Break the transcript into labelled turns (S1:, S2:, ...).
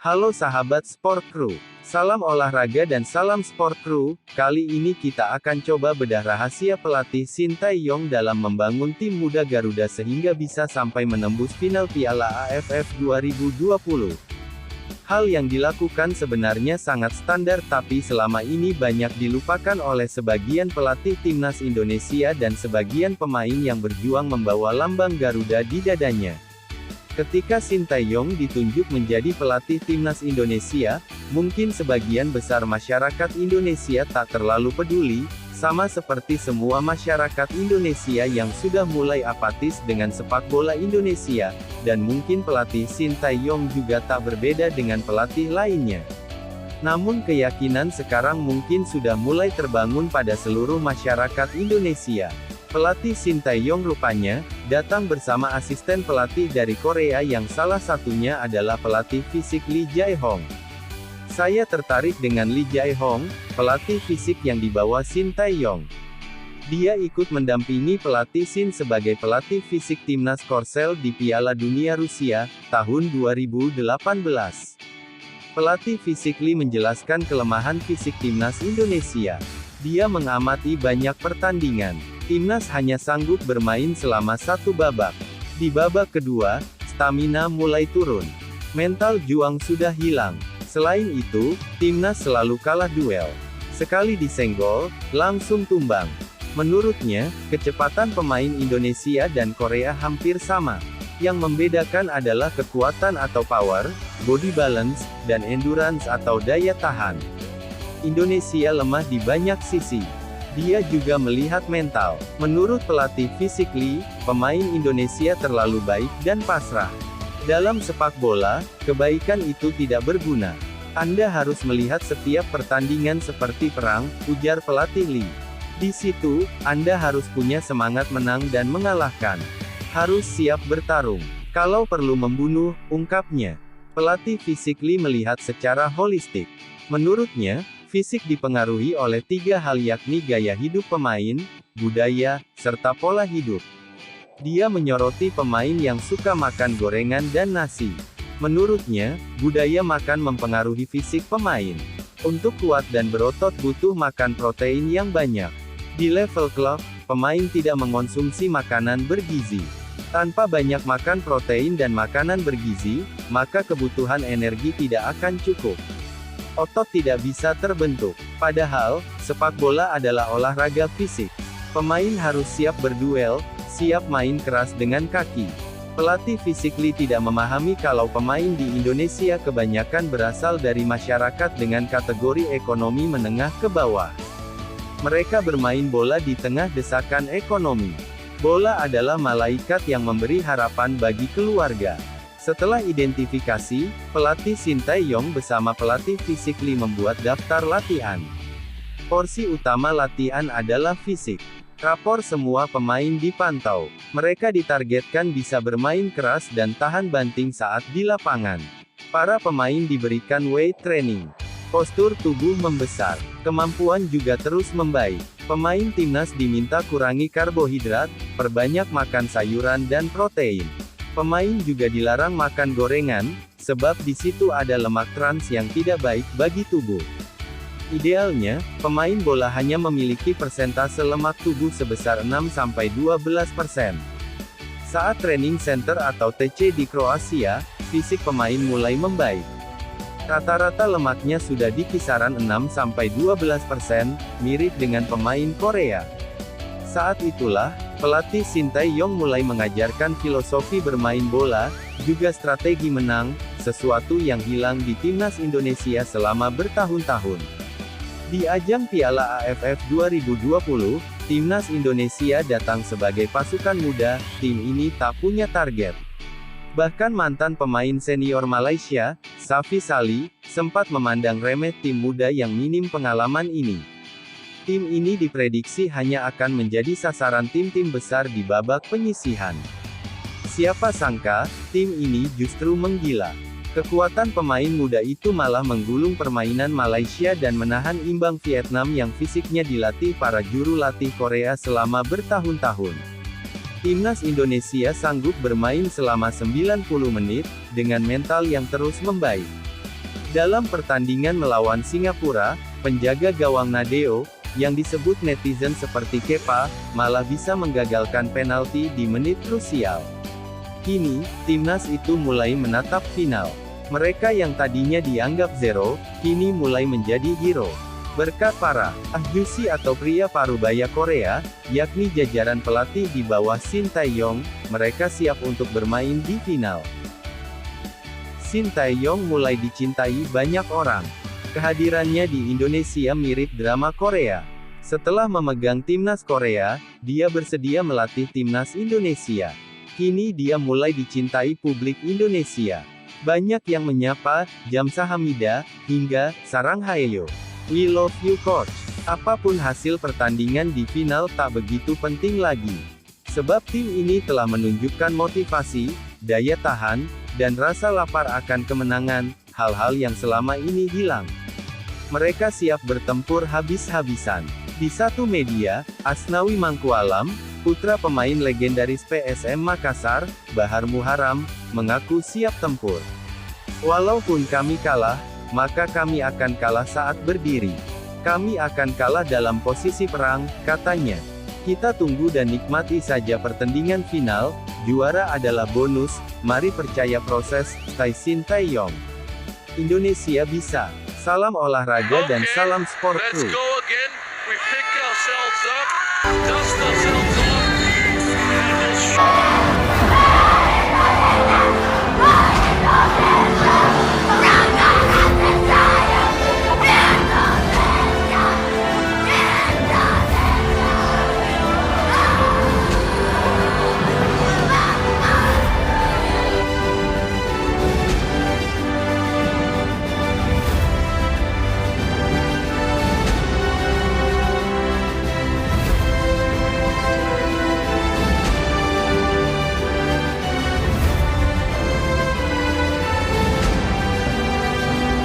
S1: Halo sahabat Sport Crew. Salam olahraga dan salam Sport Crew. Kali ini kita akan coba bedah rahasia pelatih Shin Tae-yong dalam membangun tim muda Garuda sehingga bisa sampai menembus final Piala AFF 2020. Hal yang dilakukan sebenarnya sangat standar tapi selama ini banyak dilupakan oleh sebagian pelatih timnas Indonesia dan sebagian pemain yang berjuang membawa lambang Garuda di dadanya. Ketika Shin Tae-yong ditunjuk menjadi pelatih timnas Indonesia, mungkin sebagian besar masyarakat Indonesia tak terlalu peduli, sama seperti semua masyarakat Indonesia yang sudah mulai apatis dengan sepak bola Indonesia, dan mungkin pelatih Shin Tae-yong juga tak berbeda dengan pelatih lainnya. Namun keyakinan sekarang mungkin sudah mulai terbangun pada seluruh masyarakat Indonesia. Pelatih Shin Tae-yong rupanya datang bersama asisten pelatih dari Korea yang salah satunya adalah pelatih fisik Lee Jae-hong. Saya tertarik dengan Lee Jae-hong, pelatih fisik yang dibawa Shin Tae-yong. Dia ikut mendampingi pelatih Shin sebagai pelatih fisik timnas Korsel di Piala Dunia Rusia tahun 2018. Pelatih fisik Lee menjelaskan kelemahan fisik timnas Indonesia. Dia mengamati banyak pertandingan. Timnas hanya sanggup bermain selama satu babak. Di babak kedua, stamina mulai turun. Mental juang sudah hilang. Selain itu, timnas selalu kalah duel. Sekali disenggol, langsung tumbang. Menurutnya, kecepatan pemain Indonesia dan Korea hampir sama. Yang membedakan adalah kekuatan atau power, body balance, dan endurance atau daya tahan. Indonesia lemah di banyak sisi. Dia juga melihat mental. Menurut pelatih fisik Lee, pemain Indonesia terlalu baik dan pasrah. Dalam sepak bola, kebaikan itu tidak berguna. Anda harus melihat setiap pertandingan seperti perang, ujar pelatih Lee. Di situ, Anda harus punya semangat menang dan mengalahkan. Harus siap bertarung. Kalau perlu membunuh, ungkapnya. Pelatih fisik Lee melihat secara holistik. Menurutnya, fisik dipengaruhi oleh tiga hal yakni gaya hidup pemain, budaya, serta pola hidup. Dia menyoroti pemain yang suka makan gorengan dan nasi. Menurutnya, budaya makan mempengaruhi fisik pemain. Untuk kuat dan berotot butuh makan protein yang banyak. Di level klub, pemain tidak mengonsumsi makanan bergizi. Tanpa banyak makan protein dan makanan bergizi, maka kebutuhan energi tidak akan cukup. Otot tidak bisa terbentuk. Padahal, sepak bola adalah olahraga fisik. Pemain harus siap berduel, siap main keras dengan kaki. Pelatih fisik Lee tidak memahami kalau pemain di Indonesia kebanyakan berasal dari masyarakat dengan kategori ekonomi menengah ke bawah. Mereka bermain bola di tengah desakan ekonomi. Bola adalah malaikat yang memberi harapan bagi keluarga. Setelah identifikasi, pelatih Shin Tae-yong bersama pelatih fisik Lee membuat daftar latihan. Porsi utama latihan adalah fisik. Rapor semua pemain dipantau. Mereka ditargetkan bisa bermain keras dan tahan banting saat di lapangan. Para pemain diberikan weight training. Postur tubuh membesar. Kemampuan juga terus membaik. Pemain timnas diminta kurangi karbohidrat, perbanyak makan sayuran dan protein. Pemain juga dilarang makan gorengan, sebab di situ ada lemak trans yang tidak baik bagi tubuh. Idealnya, pemain bola hanya memiliki persentase lemak tubuh sebesar 6-12%. Saat training center atau TC di Kroasia, fisik pemain mulai membaik. Rata-rata lemaknya sudah di kisaran 6-12%, mirip dengan pemain Korea. Saat itulah, pelatih Shin Tae-yong mulai mengajarkan filosofi bermain bola, juga strategi menang, sesuatu yang hilang di timnas Indonesia selama bertahun-tahun. Di ajang Piala AFF 2020, timnas Indonesia datang sebagai pasukan muda, tim ini tak punya target. Bahkan mantan pemain senior Malaysia, Safi Sali, sempat memandang remeh tim muda yang minim pengalaman ini. Tim ini diprediksi hanya akan menjadi sasaran tim-tim besar di babak penyisihan. Siapa sangka, tim ini justru menggila. Kekuatan pemain muda itu malah menggulung permainan Malaysia dan menahan imbang Vietnam yang fisiknya dilatih para juru latih Korea selama bertahun-tahun. Timnas Indonesia sanggup bermain selama 90 menit, dengan mental yang terus membaik. Dalam pertandingan melawan Singapura, penjaga gawang Nadeo, yang disebut netizen seperti Kepa, malah bisa menggagalkan penalti di menit krusial. Kini, timnas itu mulai menatap final. Mereka yang tadinya dianggap zero, kini mulai menjadi hero. Berkat para ahjusi atau pria parubaya Korea, yakni jajaran pelatih di bawah Shin Tae-yong, mereka siap untuk bermain di final. Shin Tae-yong mulai dicintai banyak orang. Kehadirannya di Indonesia mirip drama Korea. Setelah memegang timnas Korea, dia bersedia melatih timnas Indonesia. Kini dia mulai dicintai publik Indonesia. Banyak yang menyapa, Jamsa Hamida, hingga, Sarang Haeyo. We love you coach. Apapun hasil pertandingan di final tak begitu penting lagi. Sebab tim ini telah menunjukkan motivasi, daya tahan, dan rasa lapar akan kemenangan, hal-hal yang selama ini hilang. Mereka siap bertempur habis-habisan. Di satu media, Asnawi Mangkualam, putra pemain legendaris PSM Makassar, Bahar Muharam, mengaku siap tempur. Walaupun kami kalah, maka kami akan kalah saat berdiri. Kami akan kalah dalam posisi perang, katanya. Kita tunggu dan nikmati saja pertandingan final, juara adalah bonus, mari percaya proses, Shin Tae-yong. Indonesia bisa. Salam olahraga dan salam sport crew.